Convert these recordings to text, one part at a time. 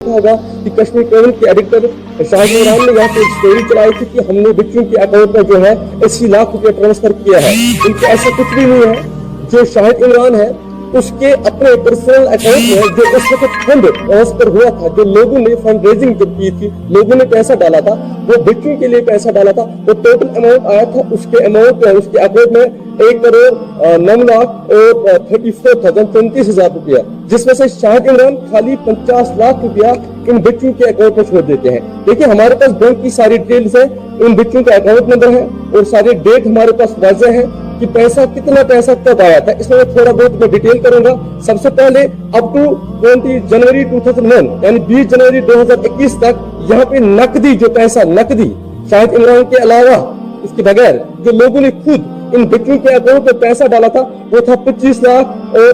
होगा कि कश्मीर केवल के एडिटर शाहिद इमरान ने यहाँ पे एक स्टोरी चलाई थी कि हमने बच्चों के अकाउंट में जो है 80 लाख रुपए ट्रांसफर किया है। इनके ऐसा कुछ भी नहीं है। जो शाहिद इमरान है उसके अपने पर्सनल अकाउंट में जो उस वक्त फंड ट्रांसफर हुआ था, जो लोगों ने फंड रेजिंग जब की थी, लोगों ने पैसा डाला था, वो बच्चों के लिए पैसा डाला था, वो टोटल अमाउंट आया था उसके अमाउंट में, उसके अकाउंट में 1,09,34,034 रुपया, जिसमें से शाहिद इमरान खाली 50 लाख रुपया इन बच्चों के अकाउंट में छोड़ देते हैं। देखिए हमारे पास बैंक की सारी डिटेल्स है, इन बच्चों का अकाउंट नंबर है और सारे डेट हमारे पास वाज़ेह है कि पैसा कितना पैसा कब आया था। इसमें मैं थोड़ा बहुत मैं डिटेल करूंगा। सबसे पहले अप टू 20 जनवरी 2001 यानी 20 जनवरी 2021 तक यहाँ पे नकदी जो पैसा नकदी शाहिद इमरान के अलावा इसके बगैर जो लोगों ने खुद इन बच्चों के अकाउंट में पैसा डाला था वो था 25 लाख और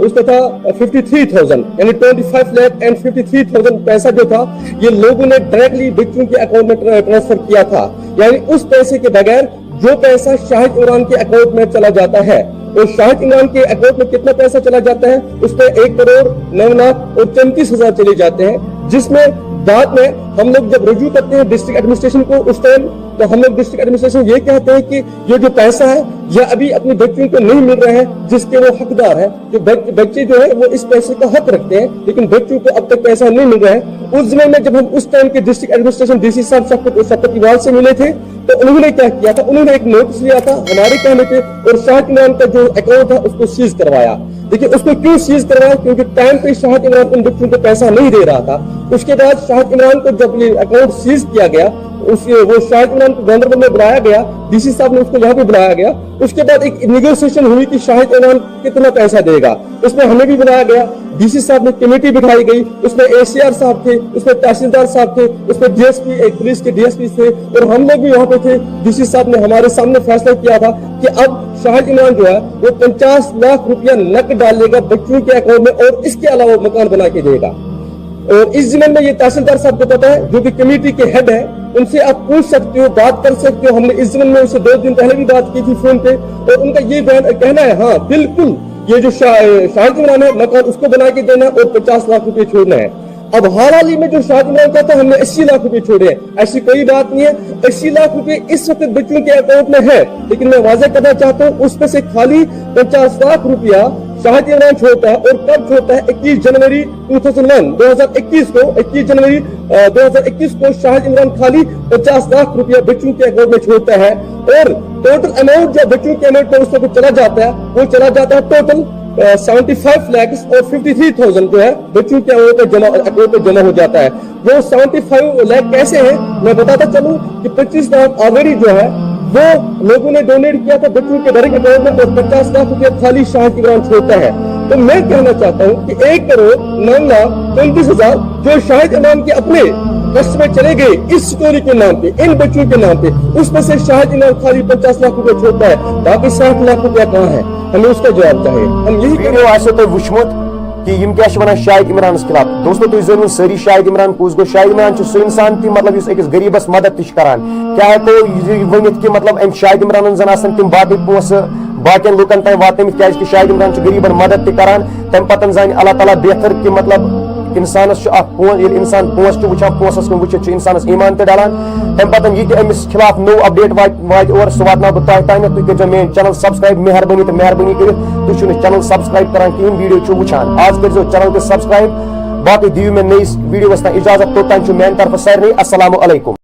उसका था 53,000 यानी 25 लाख एंड 53,000 पैसा जो था ये लोगों ने डायरेक्टली बच्चों के अकाउंट में ट्रांसफर किया था। यानी उस पैसे के बगैर जो पैसा शाहिद इमरान के अकाउंट में चला जाता है और शाहिद इमरान के अकाउंट में कितना पैसा चला जाता है उसमें 1,09,34,000 चले जाते हैं, जिसमें बाद में हम लोग जब रजू करते हैं डिस्ट्रिक्ट एडमिनिस्ट्रेशन को उस टाइम तो हम लोग डिस्ट्रिक्ट एडमिनिस्ट्रेशन ये कहते हैं कि ये जो पैसा है यह अभी अपने बच्चों को नहीं मिल रहा है जिसके वो हकदार है। जो बच्चे जो है वो इस पैसे का हक रखते हैं लेकिन बच्चों को अब तक पैसा नहीं मिल रहा है। उस समय में जब हम उस टाइम के डिस्ट्रिक्ट एडमिनिस्ट्रेशन डीसी साहब शफकत इकबाल से मिले थे तो उन्होंने क्या किया था, उन्होंने एक नोटिस लिया था हमारे कहने पे और शाहिद इमरान का जो अकाउंट था उसको सीज करवाया। देखिए उसको क्यों सीज करवाया, क्योंकि टाइम पे शाहिद इमरान उन बच्चों को पैसा नहीं दे रहा था। उसके बाद शाहिद इमरान को जब ये अकाउंट सीज किया गया वो शाहिद इमरान को गांधरबल में बुलाया गया, डीसी साहब ने उसको यहाँ पे बुलाया गया। उसके बाद एक नेगोशिएशन हुई कि शाहिद इमरान कितना पैसा देगा, उसमें हमें भी बुलाया गया, डीसी साहब ने कमेटी बिठाई गई, उसमें एसीआर साहब थे, उसमें तहसीलदार साहब थे, उसमें डीएसपी एक पुलिस के डीएसपी थे और हम लोग भी वहाँ पे थे। डीसी साहब ने हमारे सामने फैसला किया था कि अब शाहिद इमरान जो है वो 50 लाख रुपया नकद डालेगा बच्चों के अकाउंट में और इसके अलावा मकान बना के देगा। और इस जिम्मे में ये तहसीलदार साहब को पता है जो कि कमेटी के हेड है, उनसे आप पूछ सकते हो, बात कर सकते हो। हमने इस जिम्मे में उनसे 2 दिन पहले भी बात की थी फोन पे और उनका ये कहना है हाँ बिल्कुल ये जो शाहिद इमरान है मकान उसको बना के देना है और 50 लाख रुपए छोड़ना है। अब हाल ही में जो शाहिद इमरान का था हमने 80 लाख रुपए छोड़े हैं, ऐसी कोई बात नहीं है। 80 लाख रुपए इस वक्त बच्चों के अकाउंट में है, लेकिन मैं वाज़ेह करना चाहता हूँ उसमें से खाली 50 लाख रुपया शाहिद इमरान छोड़ता है। और कब छोड़ता है? 21 जनवरी 2021 को 21 जनवरी 2021 को शाहिद इमरान खाली 50 लाख रुपया बच्चों के अकाउंट में छोड़ता है और टोटल अमाउंट जो बच्चों के अकाउंट में उसको चला जाता है वो चला जाता है टोटल 75 लाख और 53,000 जो है बच्चों के अकाउंट में जमा हो जाता है। वो 75 लाख कैसे है मैं बताता चलूं कि 25 लाख ऑलरेडी जो है वो लोगों ने डोनेट किया था बच्चों के डायरेक्ट अकाउंट में और 50 लाख रुपया खाली शाहिद इमरान छोड़ता है। तो मैं कहना चाहता हूँ कि 1,09,34,000 जो शाहिद इमरान के अपने ट्रस्ट में चले गए इस स्टोरी के नाम पे, इन बच्चों के नाम पे, उसमें से शाहिद इमरान खाली 50 लाख रुपया छोड़ता है, बाकी 60 लाख रुपया कहाँ है? हमें उसका जवाब चाहिए। हम यही वुचमुत कि यम क्या वन शाहिद इमरान खिलाफ। दोस्तों तुम जानो सारी शाहिद इमरान कुस गो। शाहिद इमरान सह इंसान तम मतलब अकिस गरीबस मदद करान। क्या हेको वनित कि मतलब अम शाहिद इमरान जन आसन तम बाकी पोस बाकियन लुकन तान वातमित क्या शाहिद इमरान गरीबन मदद करान। तम पतन जान अल्लाह ताला बेहतर कि मतलब इंसानस इंसान पोस वुचान पोसस कुन वुचित इंसानस ईमान ते डालान। तम पतन ये अमिस खिलाफ नो अपडेट वात और सह वात बह तह तान। तुम कर मेन चैनल सब्सक्राइब मेहरबानी तो मेहरबानी कर तुम चैनल सब्सक्राइब करान कहीं वीडियो वुचान। आज कर चैनल सब्सक्राइब। बाकी दियो में नई वीडियो इजाजत। तोतान मेन तरफ सारे अस्सलामु अलैकुम।